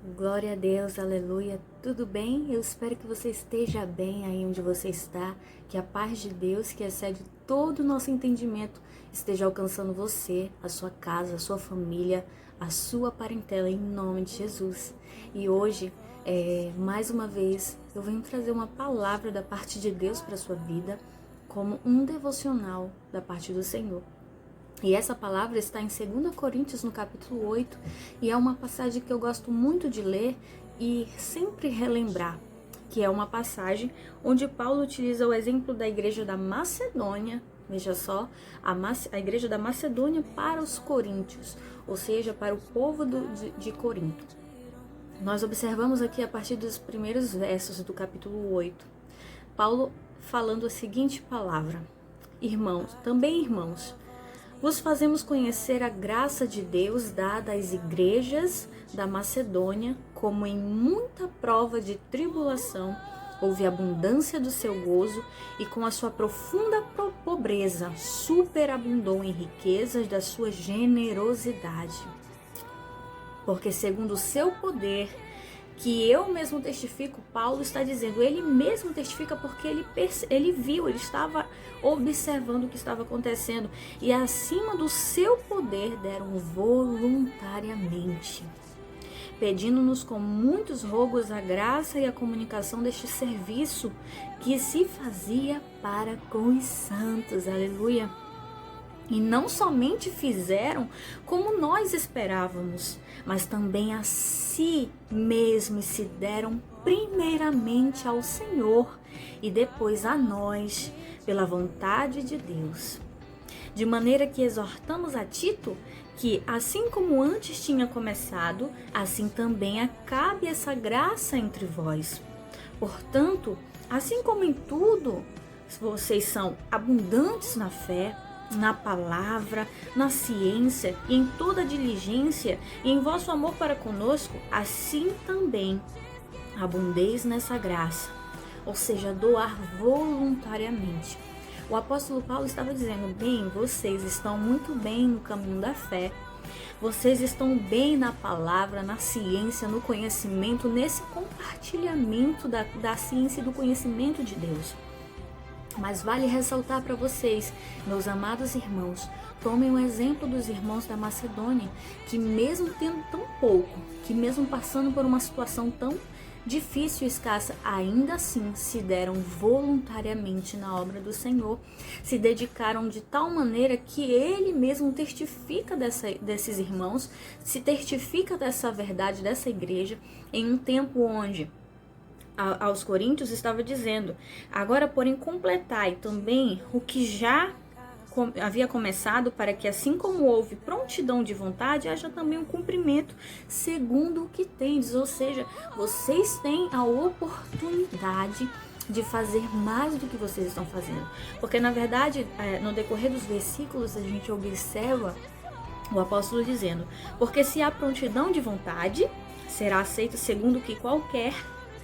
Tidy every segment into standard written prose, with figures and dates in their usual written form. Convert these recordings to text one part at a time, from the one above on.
Glória a Deus, aleluia, tudo bem? Eu espero que você esteja bem aí onde você está, que a paz de Deus, que excede todo o nosso entendimento, esteja alcançando você, a sua casa, a sua família, a sua parentela, em nome de Jesus. E hoje, mais uma vez, eu venho trazer uma palavra da parte de Deus para a sua vida, como um devocional da parte do Senhor. E essa palavra está em 2 Coríntios, no capítulo 8, e é uma passagem que eu gosto muito de ler e sempre relembrar, que é uma passagem onde Paulo utiliza o exemplo da igreja da Macedônia, veja só, a igreja da Macedônia para os coríntios, ou seja, para o povo de Corinto. Nós observamos aqui a partir dos primeiros versos do capítulo 8, Paulo falando a seguinte palavra: Irmãos, também irmãos, vos fazemos conhecer a graça de Deus dada às igrejas da Macedônia, como em muita prova de tribulação houve abundância do seu gozo, e com a sua profunda pobreza superabundou em riquezas da sua generosidade. Porque segundo o seu poder, que eu mesmo testifico, Paulo está dizendo, ele mesmo testifica porque ele viu, ele estava observando o que estava acontecendo, e acima do seu poder deram voluntariamente, pedindo-nos com muitos rogos a graça e a comunicação deste serviço que se fazia para com os santos, aleluia. E não somente fizeram como nós esperávamos, mas também a si mesmos se deram primeiramente ao Senhor e depois a nós, pela vontade de Deus. De maneira que exortamos a Tito que, assim como antes tinha começado, assim também acabe essa graça entre vós. Portanto, assim como em tudo, vocês são abundantes na fé, na palavra, na ciência e em toda diligência, e em vosso amor para conosco, assim também abundeis nessa graça, ou seja, doar voluntariamente. O apóstolo Paulo estava dizendo, bem, vocês estão muito bem no caminho da fé, vocês estão bem na palavra, na ciência, no conhecimento, nesse compartilhamento da ciência e do conhecimento de Deus. Mas vale ressaltar para vocês, meus amados irmãos, tomem o exemplo dos irmãos da Macedônia, que mesmo tendo tão pouco, que mesmo passando por uma situação tão difícil e escassa, ainda assim se deram voluntariamente na obra do Senhor, se dedicaram de tal maneira que ele mesmo testifica desses irmãos, se testifica dessa verdade, dessa igreja, em um tempo onde aos coríntios estava dizendo, agora porém completai também o que já havia começado, para que assim como houve prontidão de vontade, haja também um cumprimento segundo o que tendes, ou seja, vocês têm a oportunidade de fazer mais do que vocês estão fazendo, porque na verdade no decorrer dos versículos a gente observa o apóstolo dizendo, porque se há prontidão de vontade, será aceito segundo o que qualquer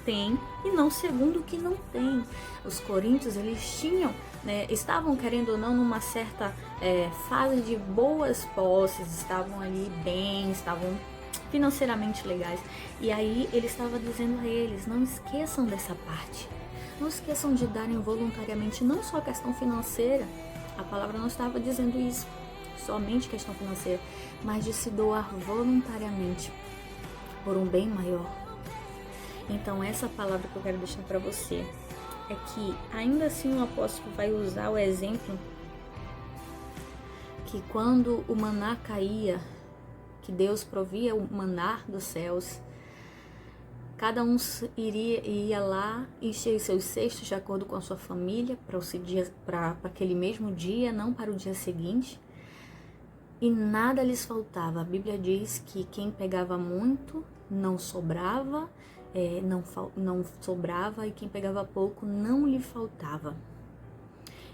tem e não segundo o que não tem. Os coríntios, eles tinham, estavam querendo ou não numa certa fase de boas posses, estavam ali bem, estavam financeiramente legais, e aí ele estava dizendo a eles, não esqueçam dessa parte, não esqueçam de darem voluntariamente, não só a questão financeira, a palavra não estava dizendo isso, somente questão financeira, mas de se doar voluntariamente por um bem maior. Então essa palavra que eu quero deixar para você é que ainda assim o apóstolo vai usar o exemplo que quando o maná caía, que Deus provia o maná dos céus, cada um ia lá encher seus cestos de acordo com a sua família para aquele mesmo dia, não para o dia seguinte, e nada lhes faltava. A Bíblia diz que quem pegava muito não sobrava, não sobrava, e quem pegava pouco não lhe faltava.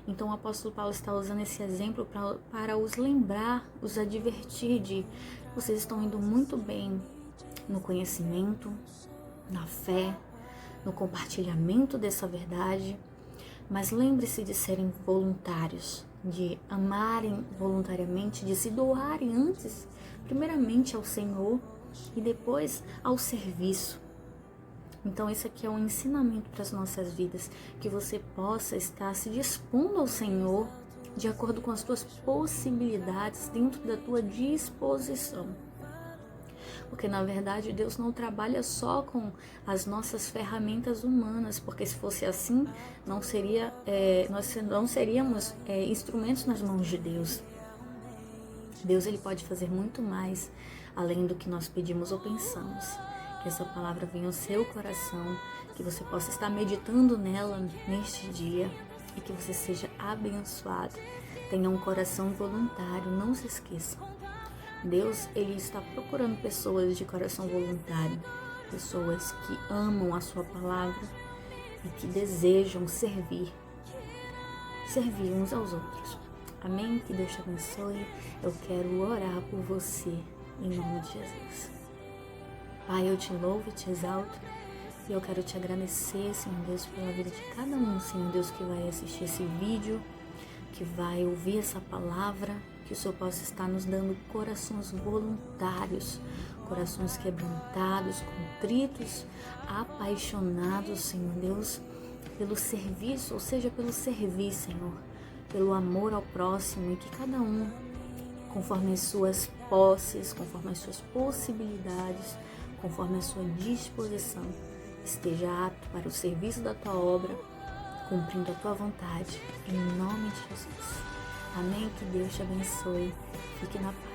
Então o apóstolo Paulo está usando esse exemplo para os lembrar, os advertir de vocês estão indo muito bem no conhecimento, na fé, no compartilhamento dessa verdade, mas lembre-se de serem voluntários, de amarem voluntariamente, de se doarem antes, primeiramente ao Senhor, e depois ao serviço. Então esse aqui é um ensinamento para as nossas vidas, que você possa estar se dispondo ao Senhor de acordo com as tuas possibilidades, dentro da tua disposição. Porque na verdade Deus não trabalha só com as nossas ferramentas humanas, porque se fosse assim, nós não seríamos instrumentos nas mãos de Deus. Deus ele pode fazer muito mais além do que nós pedimos ou pensamos. Que essa palavra venha ao seu coração, que você possa estar meditando nela neste dia e que você seja abençoado. Tenha um coração voluntário, não se esqueça. Deus ele está procurando pessoas de coração voluntário, pessoas que amam a sua palavra e que desejam servir uns aos outros. Amém? Que Deus te abençoe. Eu quero orar por você em nome de Jesus. Pai, eu te louvo e te exalto e eu quero te agradecer, Senhor Deus, pela vida de cada um, Senhor Deus, que vai assistir esse vídeo, que vai ouvir essa palavra, que o Senhor possa estar nos dando corações voluntários, corações quebrantados, contritos, apaixonados, Senhor Deus, pelo serviço, ou seja, pelo servir, Senhor, pelo amor ao próximo, e que cada um, conforme as suas posses, conforme as suas possibilidades, conforme a sua disposição, esteja apto para o serviço da tua obra, cumprindo a tua vontade, em nome de Jesus. Amém? Que Deus te abençoe. Fique na paz.